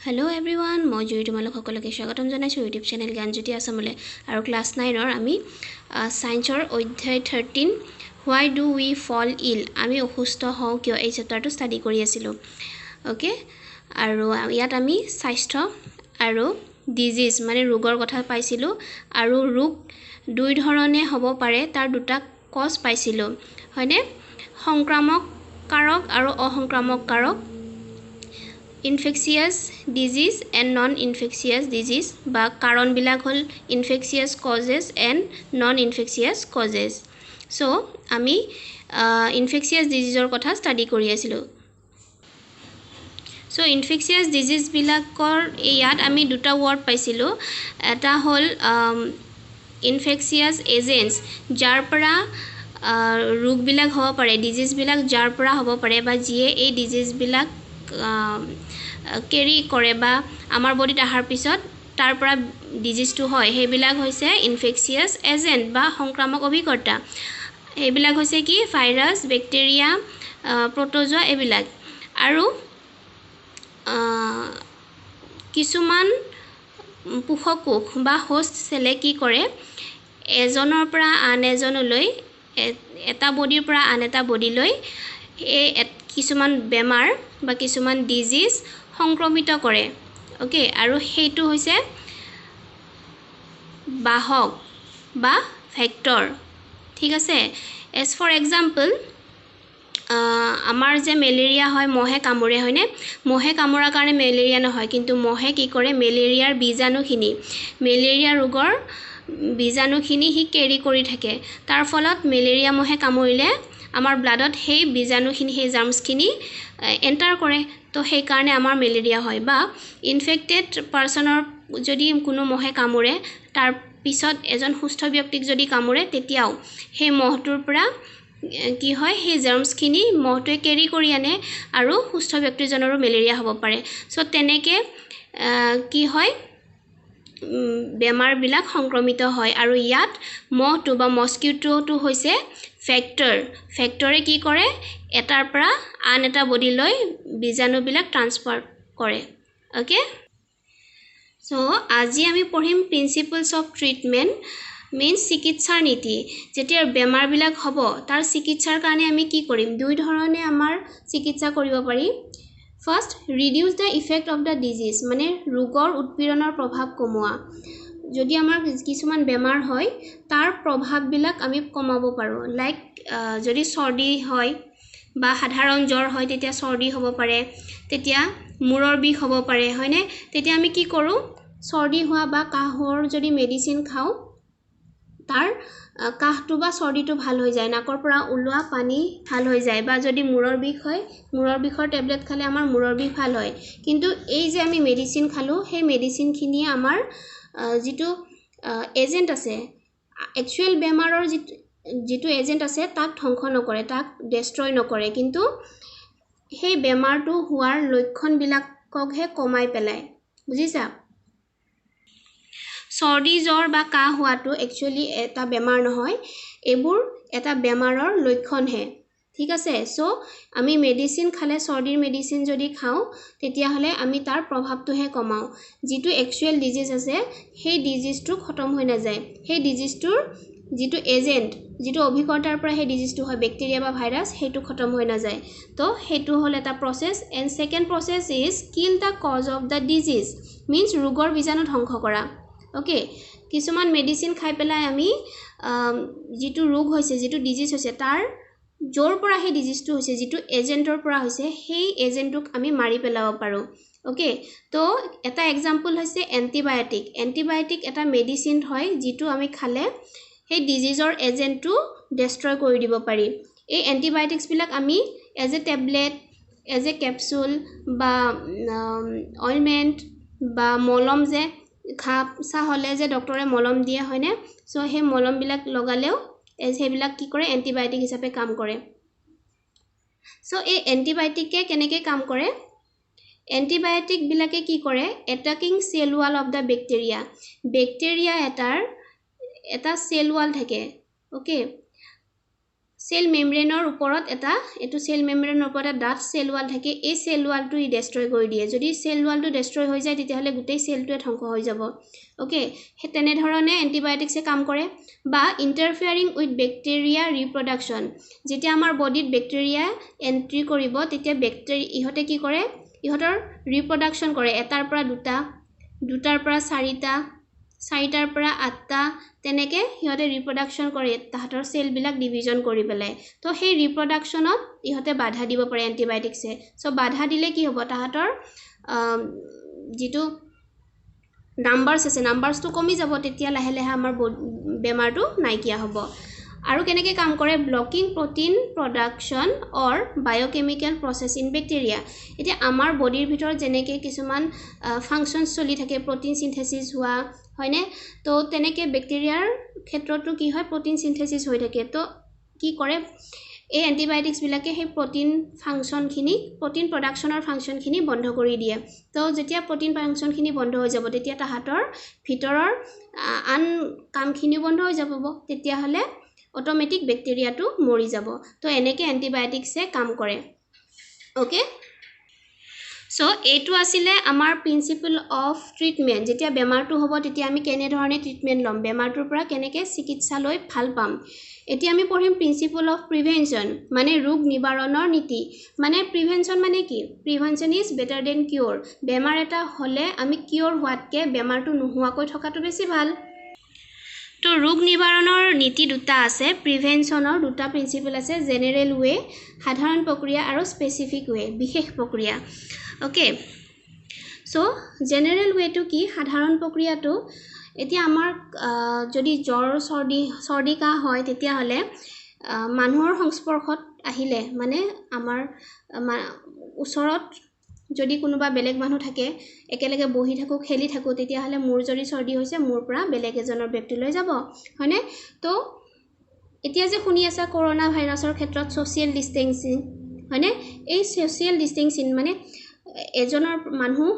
Hello everyone, মই জুই তোমালোক সকলোকে স্বাগতম জনাইছো ইউটিউব চেনেল জ্ঞানজ্যোতি আসামলে আৰু ক্লাস 9 ৰ আমি সায়েন্সৰ অধ্যায় 13 Why do we fall ill আমি অসুস্থ হওঁ কিয় এই চেপ্টাৰটো ষ্টাডি কৰি আছিলো ওকে আৰু ইয়াত আমি স্বাস্থ্য আৰু ডিজিজ মানে ৰোগৰ কথা পাইছিলো আৰু ৰোগ দুই ধৰণে হ'ব পাৰে তাৰ দুটা কজ পাইছিলো হয়নে সংক্ৰামক কাৰক আৰু অসংক্ৰামক কাৰক infectious disease and non-infectious disease বা কাৰণ বিলাক হল infectious causes and non-infectious causes so আমি infectious disease ৰ কথা ষ্টাডি কৰি আছিলো so infectious disease বিলাকৰ ইয়াত আমি দুটা ওয়াৰ্ড পাইছিলো এটা হল infectious agents যাৰ পৰা ৰোগ বিলাক হ'ব পাৰে ডিজিজ বিলাক যাৰ পৰা হ'ব পাৰে বা যিয়ে এই ডিজিজ বিলাক কেৰি কৰে বা আমাৰ বডিত আহাৰ পিছত তাৰ পৰা ডিজিজটো হয় হেবিলাক হৈছে ইনফেকচিয়াছ এজেন্ট বা সংক্ৰামক অভিকৰ্তা হেবিলাক হৈছে কি ভাইৰাছ বেক্টেৰিয়া প্ৰটোজোৱা এবিলাক আৰু কিছুমান পোষকোষ বা হোষ্ট সেলে কি কৰে এজনৰ পৰা আন এজনলৈ এটা বডিৰ পৰা আন এটা বডিলৈ এই কিছুমান বেমাৰ বা কিছুমান ডিজিজ সংক্ৰমিত কৰে ওকে আৰু হেতু হৈছে বাহক বা ভেক্টৰ ঠিক আছে as for example আমাৰ যে মেলেৰিয়া হয় মহে কামুৰে হয়নে মহে কামুৰাৰ কাৰণে মেলেৰিয়া নহয় কিন্তু মহে কি কৰে মেলেৰিয়াৰ বীজাণুখিনি মেলেৰিয়া ৰোগৰ বীজাণুখিনি হি কেৰি কৰি থাকে তাৰ ফলত মেলেৰিয়া মহে কামুৰিলে আমাৰ ব্লাডত সেই বীজাণুখিনি সেই জাৰ্মছখিনি এন্টাৰ কৰে তো সেই কাৰণে আমাৰ মেলেৰিয়া হয় বা ইনফেক্টেড পাৰসনৰ যদি কোনো মহে কামুৰে তাৰ পিছত এজন সুস্থ ব্যক্তিক যদি কামুৰে তেতিয়াও সেই মহটোৰ পৰা কি হয় সেই জাৰ্মছখিনি মহটোৱে কেৰি কৰি আনে আৰু সুস্থ ব্যক্তিজনৰো মেলেৰিয়া হ'ব পাৰে সো তেনেকে কি হয় বেমাৰ বিলাক সংক্ৰমিত হয় আৰু ইয়াত মহটো বা মস্কিটোটো হৈছে ফেক্টৰে কি কৰে এটাৰ পৰা আন এটা বডিলৈ বীজাণু বিলাক ট্ৰান্সফাৰ কৰে ওকে সো আজি আমি পঢ়িম প্ৰিন্সিপলছ অফ ট্ৰিটমেন্ট means চিকিৎসাৰ নীতি যেতিয়া বেমাৰ বিলাক হ'ব তাৰ চিকিৎসাৰ কাৰণে আমি কি কৰিম দুই ধৰণে আমাৰ চিকিৎসা কৰিব পাৰি first reduce the effect of the disease মানে ৰোগৰ উৎপীড়নৰ প্ৰভাৱ কমোৱা যদি আমাৰ কিছুমান বেমাৰ হয় তাৰ প্ৰভাৱ বিলাক আমি কমাব পাৰো লাইক যদি সৰ্দি হয় বা সাধাৰণ জ্বৰ হয় তেতিয়া সৰ্দি হ'ব পাৰে তেতিয়া মূৰৰ বিষ হ'ব পাৰে হয়নে তেতিয়া আমি কি কৰো সৰ্দি হোৱা বা কাহৰ যদি মেডিসিন খাও তাৰ কাহটো বা সৰ্দিটো ভাল হৈ যায় নাকৰ পৰা ওলোৱা পানী ভাল হৈ যায় বা যদি মূৰৰ বিষ হয় মূৰৰ বিষৰ টেবলেট খালে আমাৰ মূৰৰ বিষ ভাল হয় কিন্তু এই যে আমি মেডিসিন খালো সেই মেডিসিন খিনি আমাৰ যেটো এজেন্ট আছে একচুয়াল বেমাৰৰ যেটো এজেন্ট আছে তাক ধ্বংস নকৰে তাক ডেস্ট্ৰয় নকৰে কিন্তু সেই বেমাৰটো হোৱাৰ লক্ষণ বিলাককহে কমাই পেলায় বুজিছা সৰ্দি জ্বৰ বা কাহ হোৱাটো একচুয়ালি এটা বেমাৰ নহয় এবোৰ এটা বেমাৰৰ লক্ষণ হে ঠিক আছে সো আমি মেডিসিন খালে সৰ্দিৰ মেডিসিন যদি খাও তেতিয়া হলে আমি তাৰ প্ৰভাৱটোহে কমাও যেটো একচুয়াল ডিজিজ আছে সেই ডিজিজটো খতম হৈ না যায় সেই ডিজিজটোৰ যেটো এজেন্ট যেটো অভিকৰ্তাৰ পৰা সেই ডিজিজটো হয় বেক্টেৰিয়া বা ভাইৰাছ হেতু খতম হৈ না যায় তো হেতু হল এটা process and second process is kill the cause of the disease means ৰোগৰ বীজাণু ধ্বংস কৰা ওকে কিছুমান মেডিসিন খাই পেলাই আমি যেটো ৰোগ হৈছে যেটো ডিজিজ হৈছে তাৰ জোৰ পৰা সেই ডিজিজটো হৈছে যেটো এজেন্টৰ পৰা হৈছে সেই এজেন্টক আমি মাৰি পেলাব পাৰো ওকে তো এটা এক্সাম্পল হৈছে এন্টিবায়োটিক এটা মেডিসিন হয় যেটো আমি খালে সেই ডিজিজৰ এজেন্টটো ডেস্ট্ৰয় কৰি দিব পাৰি এই এন্টিবায়োটিক্স বিলাক আমি as a tablet as a capsule বা অইনমেন্ট বা মলম যে খাপসা হলে যে ডক্টৰে মলম দিয়ে হয়নে সো হে মলম বিলাক লগালেও সেইবিলাক কি কৰে এন্টিবায়োটিক হিচাপে কাম কৰে সো এই এন্টিবায়োটিকে কেনেকৈ কাম কৰে এন্টিবায়োটিক বিলাকে কি কৰে attacking cell wall of the bacteria এটা সেল ওয়াল থাকে ওকে সেল মেমব্ৰেনৰ ওপৰত এটা এটো সেল মেমব্ৰেনৰ ওপৰত ডাঠ সেল ওয়াল থাকে এই সেল ওয়ালটো ই ডেস্ট্ৰয় কৰি দিয়ে যদি সেল ওয়ালটো ডেস্ট্ৰয় হৈ যায় তেতিয়াহলে গোটেই সেলটোৱে ধ্বংস হৈ যাব ওকে হে তেনে ধৰণে এন্টিবায়োটিক্সে কাম কৰে বা ইন্টাৰফিয়াৰিং উইথ ব্যাকটেৰিয়া ৰিপ্ৰডাকশন যেতিয়া আমাৰ বডিত ব্যাকটেৰিয়া এন্ট্ৰি কৰিব তেতিয়া ব্যাকটেৰিয়া ইহতে কি কৰে ইহতৰ ৰিপ্ৰডাকশন কৰে এটাৰ পৰা দুটাৰ পৰা চাৰিটাৰ পৰা আঠটা তেনেকে ইহতে ৰিপ্ৰডাকশন কৰে তাহাতৰ সেল বিলাক ডিভিজন কৰি পেলাই তো সেই ৰিপ্ৰডাকশনত ইহতে বাধা দিব পাৰে এন্টিবায়োটিক্সে সো বাধা দিলে কি হ'ব তাহাতৰ যেটো নাম্বাৰস আছে নাম্বাৰসটো কমি যাব তেতিয়া লাহে লাহে আমাৰ বেমাৰটো নাইকিয়া হ'ব আৰু কেনেকে কাম কৰে blocking protein production or biochemical process in bacteria এতিয়া আমাৰ বডিৰ ভিতৰত যেনেকে কিছুমান ফাংচনস চলি থাকে প্ৰটিন সিনথেসিস হোৱা হয়নে তো তেনেকে ব্যাকটেৰিয়াৰ ক্ষেত্ৰতো কি হয় প্ৰটিন সিনথেসিস হৈ থাকে তো কি কৰে এই এন্টিবায়োটিক্স বিলাকে সেই প্ৰটিন ফাংচনখিনি প্ৰটিন প্ৰডাকশনৰ ফাংচনখিনি বন্ধ কৰি দিয়ে তো যেতিয়া প্ৰটিন ফাংচনখিনি বন্ধ হৈ যাব তেতিয়া তাহাতৰ ভিতৰৰ আন কামখিনি বন্ধ হৈ যাব তেতিয়া হলে অটোমেটিক ব্যাকটেৰিয়াটো মৰি যাব তো এনেকে এন্টিবায়োটিক্সে কাম কৰে ওকে সো এইটো আছিলে আমাৰ প্ৰিন্সিপল অফ ট্ৰিটমেন্ট যেতিয়া বেমাৰটো হ'ব তেতিয়া আমি কেনে ধৰণে ট্ৰিটমেন্ট লম বেমাৰটোৰ পৰা কেনেকে চিকিৎসা লৈ ভাল পাম এতিয়া আমি পঢ়িম প্ৰিন্সিপল অফ প্ৰিভেনশন মানে ৰোগ নিবাৰণৰ নীতি মানে প্ৰিভেনশন মানে কি প্ৰিভেনশন ইজ বেটাৰ দেন কিউৰ বেমাৰ এটা হলে আমি কিউৰ হোৱাতকে বেমাৰটো নোহোৱাকৈ থকাটো বেছি ভাল তো ৰোগ নিবাৰণৰ নীতি দুটা আছে প্ৰিভেনশনৰ দুটা প্ৰিন্সিপল আছে জেনাৰেল ওয়ে সাধাৰণ প্ৰক্ৰিয়া আৰু স্পেসিফিক ওয়ে বিশেষ প্ৰক্ৰিয়া ওকে সো জেনাৰেল ওয়েটো কি সাধাৰণ প্ৰক্ৰিয়াটো এতিয়া আমাৰ যদি জ্বৰ সৰ্দি কাহ হয় তেতিয়া হলে মানুহৰ সংস্পৰ্শত আহিলে মানে আমাৰ ওচৰত যদি কোনোবা বেলেগ মানুহ থাকে একেলগে বহি থাকো খেলি থাকো তেতিয়া হলে মোৰ যদি সৰ্দি হৈছে মোৰ পৰা বেলেগ এজনৰ ব্যক্তি লৈ যাব হয়নে তো এতিয়া যে শুনি আছে কৰোনা ভাইৰাছৰ ক্ষেত্ৰত সোশ্যাল ডিস্টেন্সিং হয়নে এই সোশ্যাল ডিস্টেন্সিং মানে এজনৰ মানুহ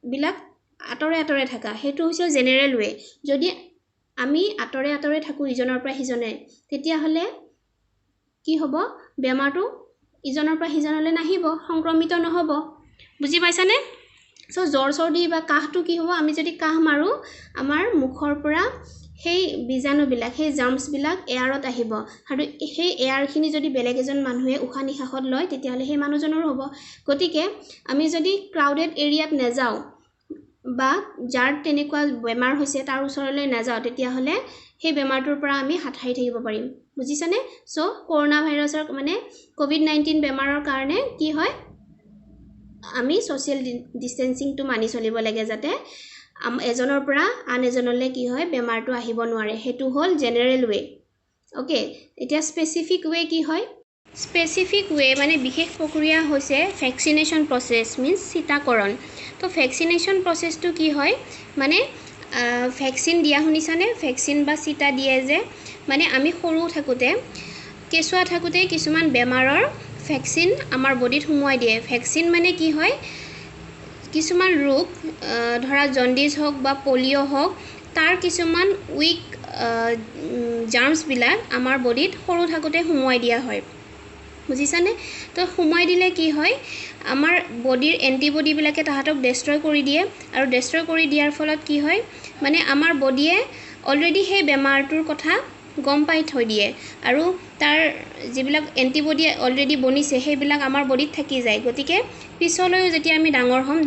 বিলাক আতৰে থাকা হেতু হৈছে জেনাৰেল ওয়ে যদি আমি আতৰে থাকো ইজনৰ পৰা হিজনে তেতিয়া হলে কি হ'ব বেমাৰটো ইজনৰ পৰা হিজনলৈ নাহিব সংক্ৰমিত নহব বুজি পাইছানে সো জ্বৰ সৰ্দি বা কাহটো কি হ'ব আমি যদি কাহ মাৰো আমাৰ মুখৰ পৰা সেই বীজাণু বিলাক সেই জাৰ্মস বিলাক এয়াৰত আহিব আৰু সেই এয়াৰখিনি যদি বেলেগ এজন মানুহে উশাহ নিশাহত লয় তেতিয়া হলে সেই মানুহজনৰ হ'ব গতিকে আমি যদি ক্ৰাউডেড এৰিয়াত নেযাও বা যাৰ তেনেকুৱা বেমাৰ হৈছে তাৰ ওচৰলৈ নাযাও তেতিয়া হলে সেই বেমাৰটোৰ পৰা আমি হাত সাৰি থাকিব পাৰিম বুজিছানে সো কৰোনা ভাইৰাছৰ মানে কোভিড-19 বেমাৰৰ কাৰণে কি হয় আমি সোশ্যাল ডিস্টেন্সিংটো মানি চলিব লাগে যাতে এজনৰ পৰা আন এজনলৈ কি হয় বেমাৰটো আহিব নোৱাৰে হেতু হল জেনাৰেল ওয়ে ওকে এতিয়া স্পেসিফিক ওয়ে কি হয় স্পেসিফিক ওয়ে মানে বিশেষ প্ৰক্ৰিয়া হৈছে ভ্যাকসিনেশন প্ৰসেস মিন্স টিকাকৰণ তো ভ্যাকসিনেশন প্ৰসেসটো কি হয় মানে ভ্যাকসিন দিয়া শুনিছানে ভ্যাকসিন বা চিটা দিয়ে যে মানে আমি সৰু থাকোতে কেঁচুৱা থাকোতে কিছুমান বেমাৰৰ ভ্যাকসিন আমাৰ বডিত সোমোৱাই দিয়ে ভ্যাকসিন মানে কি হয় কিছুমান ৰোগ ধৰা জন্ডিস হোক বা পলিও হোক তাৰ কিছুমান উইক জাৰ্মস বিলাক আমাৰ বডিত সৰু থাকোতে সোমোৱাই দিয়া হয় বুজিছানে তো সোমোৱাই দিলে কি হয় আমাৰ বডিৰ এন্টিবডি বিলাকে তাহাতক ডেস্ট্ৰয় কৰি দিয়ে আৰু ডেস্ট্ৰয় কৰি দিয়াৰ ফলত কি হয় মানে আমাৰ বডিয়ে অলৰেডি সেই বেমাৰটোৰ কথা গম পাই থৈ দিয়ে আৰু তাৰ যিবিলাক এন্টিবডি অলৰেডি বনিছে সেইবিলাক আমাৰ বডিত থাকি যায় গতিকে পিছলৈ যেতিয়া আমি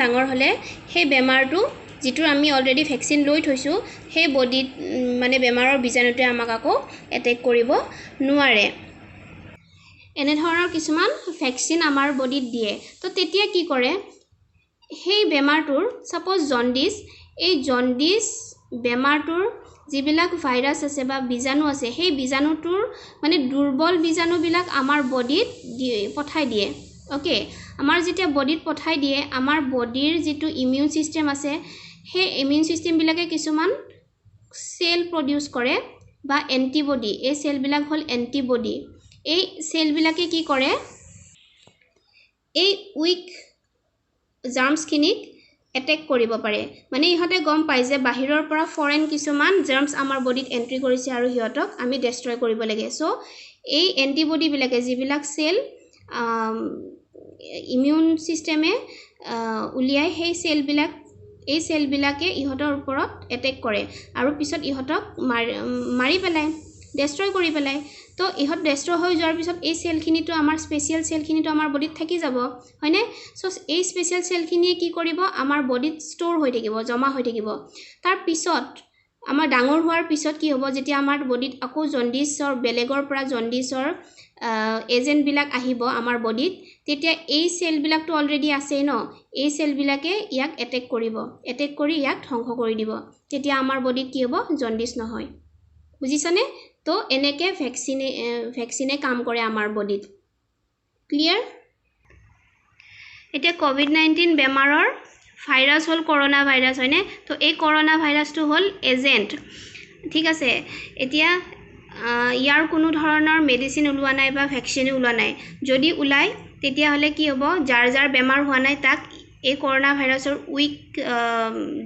ডাঙৰ হলে সেই বেমাৰটো যিটো আমি অলৰেডি ভ্যাকসিন লৈ থৈছো সেই বডিত মানে বেমাৰৰ বীজাণুটোৱে আমাক আকৌ এটেক কৰিব নোৱাৰে এনে ধৰণৰ কিছুমান ভ্যাকসিন আমাৰ বডিত দিয়ে তো তেতিয়া কি কৰে সেই বেমাৰটোৰ সাপোজ জন্ডিস এই জন্ডিস বেমাৰটোৰ যিবিলাক ভাইৰাছ আছে বা বীজাণু আছে সেই বীজাণুটোৰ মানে দুৰ্বল বীজাণু বিলাক আমাৰ বডিত পঠাই দিয়ে ওকে আমাৰ যেতিয়া বডিত পঠাই দিয়ে আমাৰ বডিৰ যেটো ইমিউন সিস্টেম আছে সেই ইমিউন সিস্টেম বিলাকে কিছুমান সেল প্ৰডিউস কৰে বা এন্টিবডি এই সেল বিলাক হল এন্টিবডি এই সেল বিলাকে কি কৰে এই উইক জাৰ্মস খিনিক এটেক কৰিব পাৰে মানে ইহতে গম পায় যে বাহিৰৰ পৰা ফৰেন কিছুমান জাৰ্মস আমাৰ বডিত এন্ট্ৰি কৰিছে আৰু হিয়তক আমি ডেস্ট্ৰয় কৰিব লাগে সো এই এণ্টিবডিবিলাকে যিবিলাক সেল ইমিউন সিস্টেমে উলিয়াই সেই সেলবিলাক এই সেলবিলাকে ইহঁতৰ ওপৰত এটেক কৰে আৰু পিছত ইহঁতক মাৰি পেলায় ডেষ্ট্ৰয় কৰি পেলায় তো ইহঁত ডেষ্ট্ৰয় হৈ যোৱাৰ পিছত এই সেলখিনিটো আমাৰ স্পেচিয়েল সেলখিনিটো আমাৰ বডিত থাকি যাব হয়নে সো এই স্পেচিয়েল সেলখিনিয়ে কি কৰিব আমাৰ বডিত ষ্ট'ৰ হৈ থাকিব জমা হৈ থাকিব তাৰ পিছত আমাৰ ডাঙৰ হোৱাৰ পিছত কি হ'ব যেতিয়া আমাৰ বডিত আকৌ জন্ডিছৰ বেলেগৰ পৰা জন্ডিছৰ এজেন্ট বিলাক আহিব আমাৰ বডিত তেতিয়া এই সেলবিলাকটো অলৰেডি আছে ন এই সেলবিলাকে ইয়াক এটেক কৰিব এটেক কৰি ইয়াক ধ্বংস কৰি দিব তেতিয়া আমাৰ বডিত কি হ'ব জন্ডিছ নহয় বুজিছানে তো এনেকে ভ্যাকচিনে কাম কৰে আমাৰ বডিত ক্লিয়াৰ এতিয়া কোভিড-19 বেমাৰৰ ভাইৰাছ হল কৰোনা ভাইৰাছ হয়নে তো এই কৰোনা ভাইৰাছটো হল এজেন্ট ঠিক আছে এতিয়া ইয়াৰ কোনো ধৰণৰ মেডিসিন ওলোৱা নাই বা ভ্যাকচিন ওলোৱা নাই যদি ওলাই তেতিয়া হলে কি হ'ব যাৰ যাৰ বেমাৰ হোৱা নাই তাক এই কৰোনা ভাইৰাছৰ উইক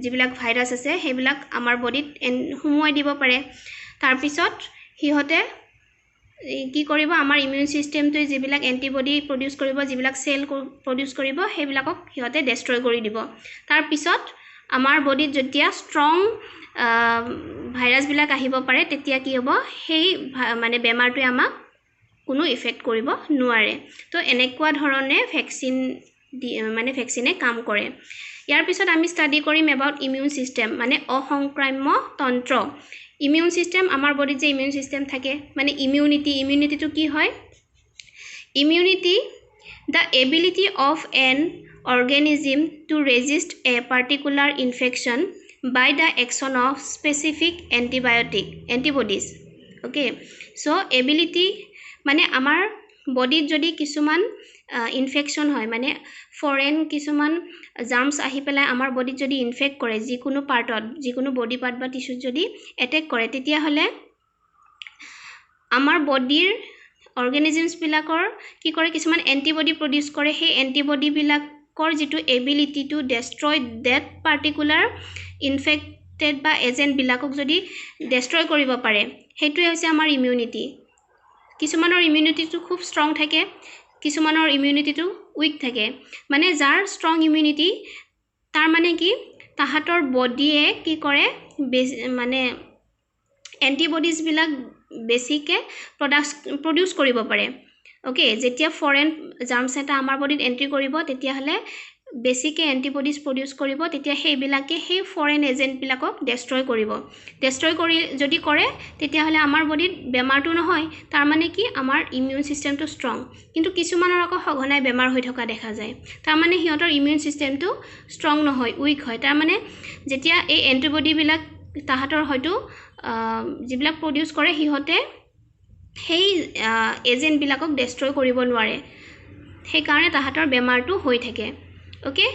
যিবিলাক ভাইৰাছ আছে সেইবিলাক আমাৰ বডিত হুমুৱাই দিব পাৰে তাৰ পিছত হিহতে কি কৰিব আমাৰ ইমিউন সিস্টেমটো যিবিলাক এন্টিবডি প্ৰডিউস কৰিব যিবিলাক সেল প্ৰডিউস কৰিব সেইবিলাকক হিহতে ডেষ্ট্ৰয় কৰি দিব তাৰ পিছত আমাৰ বডিত যেতিয়া ষ্ট্ৰং ভাইৰাছ বিলাক আহিব পাৰে তেতিয়া কি হ'ব সেই মানে বেমাৰটোৱে আমাক কোনো ইফেক্ট কৰিব নোৱাৰে তো এনেকুৱা ধৰণে ভ্যাকচিন মানে ভ্যাকচিনে কাম কৰে ইয়াৰ পিছত আমি ষ্টাডি কৰিম এবাউট ইমিউন সিস্টেম মানে অসংক্ৰাম্য তন্ত্ৰ ইমিউন সিস্টেম আমাৰ বডিত যে ইমিউন সিস্টেম থাকে মানে ইমিউনিটিটো কি হয় immunity the ability of an organism to resist a particular infection by the action of specific antibodies okay so ability মানে আমাৰ বডিত যদি কিছুমান ইনফেকশন হয় মানে ফৰেন কিছুমান জাৰ্মস আহি পেলাই আমাৰ বডিত যদি ইনফেক্ট কৰে যিকোনো পাৰ্টত যিকোনো বডি পাৰ্ট বা টিস্যুত যদি এটেক কৰে তেতিয়া হলে আমাৰ বডিৰ অৰ্গানিজমছ বিলাকৰ কি কৰে কিছুমান এন্টিবডি প্ৰডিউস কৰে সেই এন্টিবডি বিলাকৰ যেটো ability to destroy that particular infected বা এজেন্ট বিলাকক যদি ডেষ্ট্ৰয় কৰিব পাৰে হেতুৱে হৈছে আমাৰ ইমিউনিটি কিছুমানৰ ইমিউনিটিটো খুব ষ্ট্ৰং থাকে কিছুমানৰ ইমিউনিটিটো উইক থাকে মানে যাৰ ষ্ট্ৰং ইমিউনিটি তাৰ মানে কি তাহাতৰ বডিয়ে কি কৰে মানে এন্টিবডিজ বিলাক বেছিকে প্ৰডিউস কৰিব পাৰে ওকে যেতিয়া ফৰেন জাৰ্মস এটা আমাৰ বডিত এন্ট্ৰি কৰিব তেতিয়া হলে বেছিকে এন্টিবডিজ প্ৰডিউস কৰিব তেতিয়া সেইবিলাকে সেই ফৰেন এজেন্ট বিলাকক ডেষ্ট্ৰয় কৰি যদি কৰে তেতিয়া হলে আমাৰ বডিত বেমাৰটো নহয় তাৰ মানে কি আমাৰ ইমিউন সিস্টেমটো ষ্ট্ৰং কিন্তু কিছুমানৰ আকৌ সঘনাই বেমাৰ হৈ থকা দেখা যায় তাৰ মানে হিহঁতৰ ইমিউন সিস্টেমটো ষ্ট্ৰং নহয় উইক হয় তাৰ মানে যেতিয়া এই এন্টিবডি বিলাক তাহাতৰ হয়তো যিবিলাক প্ৰডিউস কৰে হিহঁতে সেই এজেন্ট বিলাকক ডেষ্ট্ৰয় কৰিব নোৱাৰে সেই কাৰণে তাহাতৰ বেমাৰটো হৈ থাকে ওকে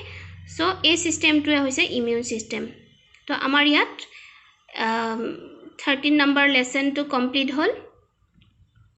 সো এই সিস্টেমটোৱে হৈছে ইমিউন সিস্টেম তো আমাৰ ইয়াত 13 নম্বৰ লেসনটো কমপ্লিট হল